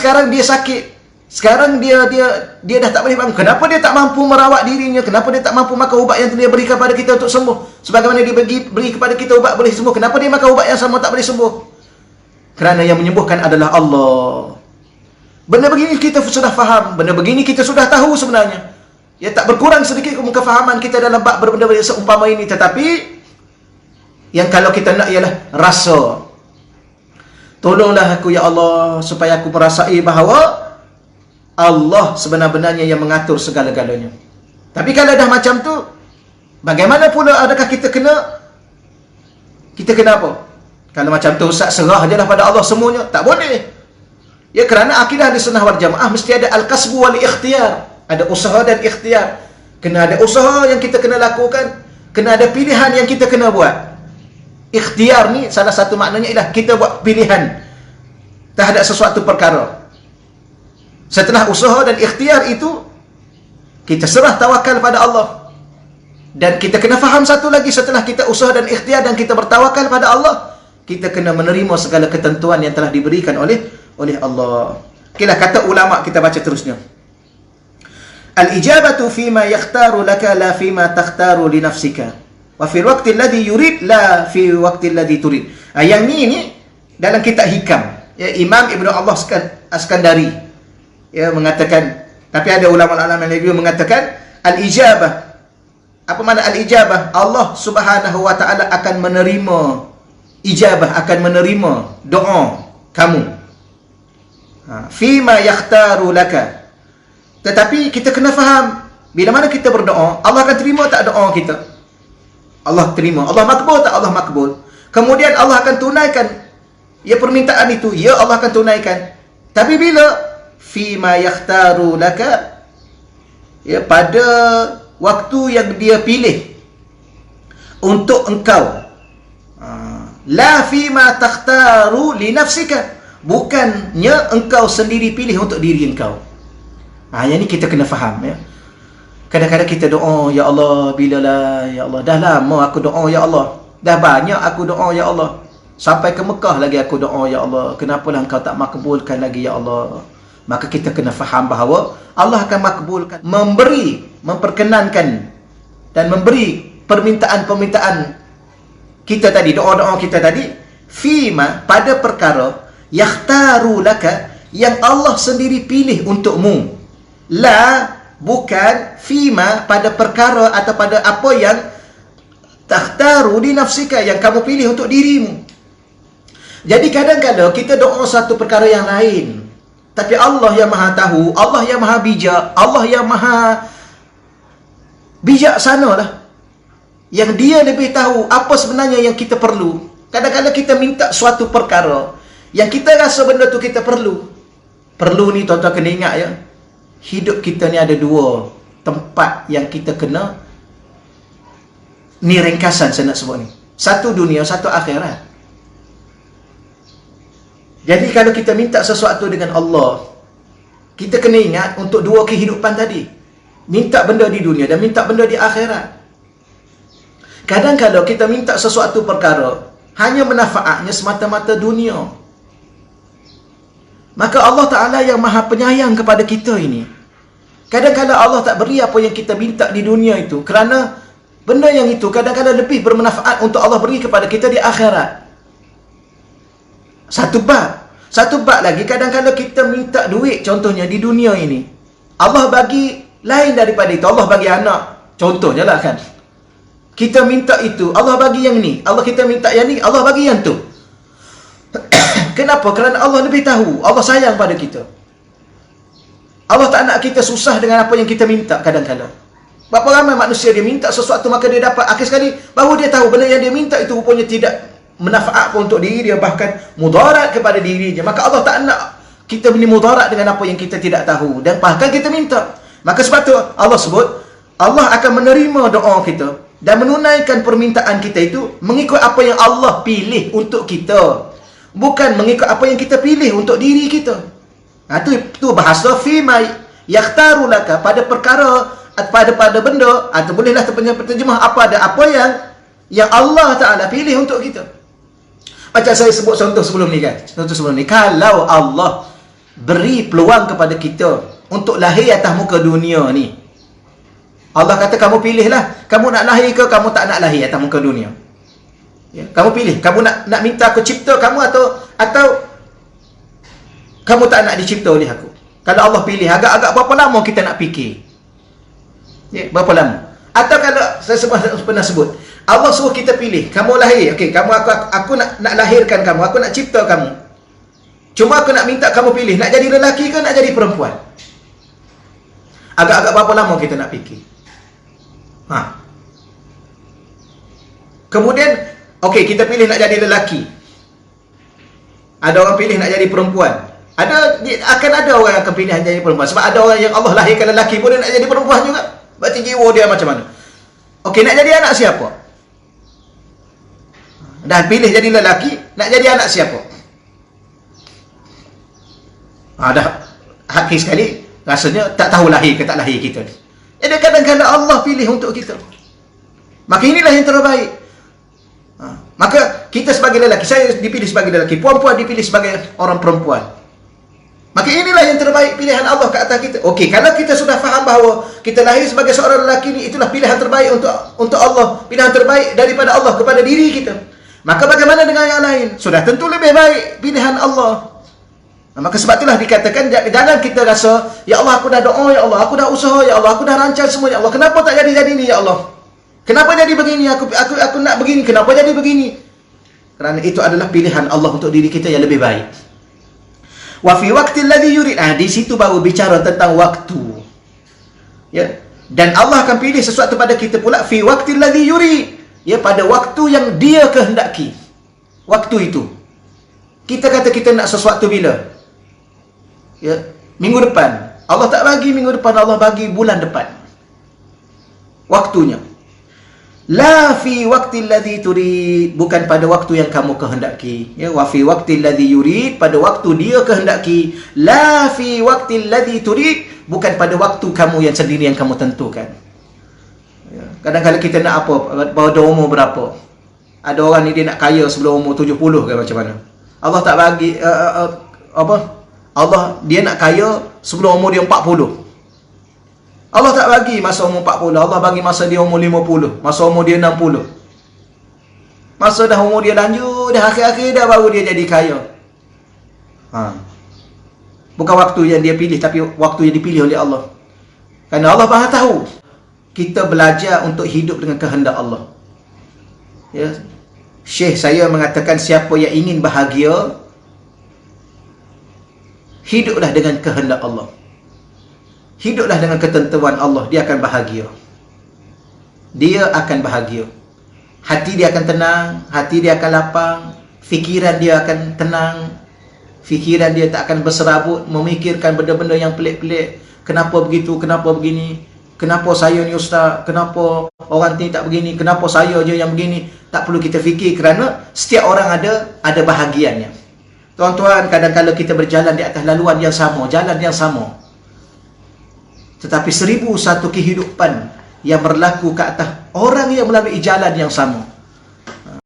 sekarang dia sakit. Sekarang dia dah tak boleh bangun. Kenapa dia tak mampu merawat dirinya? Kenapa dia tak mampu makan ubat yang dia berikan kepada kita untuk sembuh? Sebagaimana dia beri kepada kita ubat boleh sembuh. Kenapa dia makan ubat yang sama tak boleh sembuh? Kerana yang menyembuhkan adalah Allah. Benda begini kita sudah faham. Benda begini kita sudah tahu sebenarnya. Ya, tak berkurang sedikit kefahaman kita dalam bab berbenda-benda seumpama ini. Tetapi yang kalau kita nak ialah rasa. Tolonglah aku ya Allah supaya aku merasai bahawa Allah sebenar-benarnya yang mengatur segala-galanya. Tapi kalau dah macam tu, bagaimana pula adakah kita kena apa? Kalau macam tu Ustaz serah je lah pada Allah semuanya. Tak boleh. Ya, kerana akidah di sunnah wal jamaah mesti ada al-kasbu wal ikhtiyar. Ada usaha dan ikhtiar. Kena ada usaha yang kita kena lakukan. Kena ada pilihan yang kita kena buat. Ikhtiar ni salah satu maknanya ialah kita buat pilihan terhadap sesuatu perkara. Setelah usaha dan ikhtiar itu, kita serah tawakal pada Allah. Dan kita kena faham satu lagi, setelah kita usaha dan ikhtiar dan kita bertawakal pada Allah, kita kena menerima segala ketentuan yang telah diberikan oleh Allah. Okeylah, kata ulama, kita baca terusnya. Al-ijabatu fima yakhtaru laka la fima takhtaru li nafsika. Wa fi waqti alladhi yurid la fi waqti alladhi turid. Yang ni dalam kitab Hikam. Ya, Imam Ibn Allah Askandari mengatakan, tapi ada ulama-ulama yang juga mengatakan al-ijabah. Apa makna al-ijabah? Allah Subhanahu wa taala akan menerima ijabah, akan menerima doa kamu. Fima yakhtaru laka. Tetapi kita kena faham, bila mana kita berdoa, Allah akan terima tak doa kita? Allah terima. Allah makbul tak? Allah makbul. Kemudian Allah akan tunaikan permintaan itu. Ya, Allah akan tunaikan. Tapi bila fima yakhtaru laka, pada waktu yang dia pilih untuk engkau, la fima takhtaru li nafsika, bukannya engkau sendiri pilih untuk diri engkau. Yang ni kita kena faham, ya. Kadang-kadang kita doa, ya Allah, bilalah, ya Allah, dah lama aku doa, ya Allah, dah banyak aku doa, ya Allah, sampai ke Mekah lagi aku doa, ya Allah, kenapalah engkau tak makbulkan lagi, ya Allah. Maka kita kena faham bahawa Allah akan makbulkan, memberi, memperkenankan dan memberi permintaan-permintaan kita tadi, doa-doa kita tadi, fima, pada perkara yakhtaru laka, yang Allah sendiri pilih untukmu. La, bukan fima, pada perkara atau pada apa yang takhtaru di nafsika, yang kamu pilih untuk dirimu. Jadi kadang-kadang kita doa satu perkara yang lain, tapi Allah yang maha tahu, Allah yang maha bijak, Allah yang maha bijaksana lah, yang dia lebih tahu apa sebenarnya yang kita perlu. Kadang-kadang kita minta suatu perkara yang kita rasa benda tu kita perlu ni, tuan-tuan kena ingat, ya. Hidup kita ni ada dua tempat yang kita kena, ni ringkasan saya nak sebut ni. Satu dunia, satu akhirat. Jadi kalau kita minta sesuatu dengan Allah, kita kena ingat untuk dua kehidupan tadi. Minta benda di dunia dan minta benda di akhirat. Kadang-kadang kita minta sesuatu perkara hanya manfaatnya semata-mata dunia. Maka Allah Ta'ala yang maha penyayang kepada kita ini, kadang-kadang Allah tak beri apa yang kita minta di dunia itu, kerana benda yang itu kadang-kadang lebih bermanfaat untuk Allah beri kepada kita di akhirat. Satu bab lagi, kadang-kadang kita minta duit, contohnya di dunia ini, Allah bagi lain daripada itu. Allah bagi anak, contohnya lah kan, kita minta itu, Allah bagi yang ni. Kita minta yang ni, Allah bagi yang tu. Kenapa? Kerana Allah lebih tahu, Allah sayang pada kita. Allah tak nak kita susah dengan apa yang kita minta kadang-kadang. Berapa ramai manusia dia minta sesuatu maka dia dapat, akhir sekali baru dia tahu benda yang dia minta itu rupanya tidak manfaat pun untuk diri dia, bahkan mudarat kepada dirinya. Maka Allah tak nak kita beri mudarat dengan apa yang kita tidak tahu dan bahkan kita minta. Maka sebab tu Allah sebut, Allah akan menerima doa kita dan menunaikan permintaan kita itu mengikut apa yang Allah pilih untuk kita, bukan mengikut apa yang kita pilih untuk diri kita. Tu bahasa fima yakhtaru laka, pada perkara, pada benda, atau bolehlah terjemah apa yang Allah Ta'ala pilih untuk kita. Macam saya sebut contoh sebelum ni kan, kalau Allah beri peluang kepada kita untuk lahir atas muka dunia ni. Allah kata kamu pilihlah, kamu nak lahir ke kamu tak nak lahir atas muka dunia. Ya, kamu pilih, kamu nak minta aku cipta kamu atau kamu tak nak dicipta oleh aku. Kalau Allah pilih, agak-agak berapa lama kita nak fikir? Ya, berapa lama? Atau kalau saya pernah sebut, Allah suruh kita pilih, kamu lahir, okey, aku nak lahirkan kamu, aku nak cipta kamu. Cuma aku nak minta kamu pilih, nak jadi lelaki ke nak jadi perempuan? Agak-agak berapa lama kita nak fikir? Kemudian, okey, kita pilih nak jadi lelaki. Ada orang pilih nak jadi perempuan. Akan ada orang yang akan pilih nak jadi perempuan. Sebab ada orang yang Allah lahirkan lelaki pun dia nak jadi perempuan juga. Berarti jiwa dia macam mana? Okey, nak jadi anak siapa? Dah pilih jadi lelaki, nak jadi anak siapa? Dah hakik sekali, rasanya tak tahu lahir ke tak lahir kita ni. Jadi kadang-kadang Allah pilih untuk kita. Maka inilah yang terbaik. Maka kita sebagai lelaki, saya dipilih sebagai lelaki, perempuan dipilih sebagai orang perempuan. Maka inilah yang terbaik, pilihan Allah ke atas kita. Okey, kalau kita sudah faham bahawa kita lahir sebagai seorang lelaki ni, itulah pilihan terbaik untuk Allah, pilihan terbaik daripada Allah kepada diri kita. Maka bagaimana dengan yang lain? Sudah tentu lebih baik pilihan Allah. Maka sebab itulah dikatakan, jangan kita rasa, ya Allah aku dah doa, ya Allah aku dah usaha, ya Allah aku dah rancang semua, ya Allah kenapa tak jadi ni, ya Allah? Kenapa jadi begini? Aku nak begini, kenapa jadi begini? Kerana itu adalah pilihan Allah untuk diri kita yang lebih baik. Wa fi waqtil ladzi yurid. Di situ baru bicara tentang waktu. Ya. Dan Allah akan pilih sesuatu pada kita pula fi waqtil ladzi yurid. Ya, pada waktu yang Dia kehendaki. Waktu itu. Kita kata kita nak sesuatu bila? Ya, minggu depan. Allah tak bagi minggu depan, Allah bagi bulan depan. Waktunya. La fi waqtil ladzi turid, bukan pada waktu yang kamu kehendaki. Ya, wa fi waqtil ladzi yurid, pada waktu Dia kehendaki. La fi waqtil ladzi turid, bukan pada waktu kamu yang sendiri yang kamu tentukan. Ya, kadang-kadang kita nak apa? Pada umur berapa? Ada orang ni dia nak kaya sebelum umur 70 ke macam mana? Allah tak bagi Allah dia nak kaya sebelum umur dia 40. Allah tak bagi masa umur 40. Allah bagi masa dia umur 50. Masa umur dia 60. Masa dah umur dia lanjut, dah akhir-akhir dah baru dia jadi kaya. Bukan waktu yang dia pilih, tapi waktu yang dipilih oleh Allah. Kerana Allah Maha tahu. Kita belajar untuk hidup dengan kehendak Allah. Ya. Syekh saya mengatakan, siapa yang ingin bahagia, hiduplah dengan kehendak Allah. Hiduplah dengan ketentuan Allah, dia akan bahagia. Dia akan bahagia. Hati dia akan tenang, hati dia akan lapang, fikiran dia akan tenang, fikiran dia tak akan berserabut memikirkan benda-benda yang pelik-pelik. Kenapa begitu, kenapa begini, kenapa saya ni ustaz, kenapa orang ni tak begini, kenapa saya je yang begini. Tak perlu kita fikir, kerana setiap orang ada bahagiannya. Tuan-tuan, kadang-kadang kita berjalan di atas laluan yang sama, jalan yang sama, tetapi 1001 kehidupan yang berlaku ke atas orang yang melalui jalan yang sama.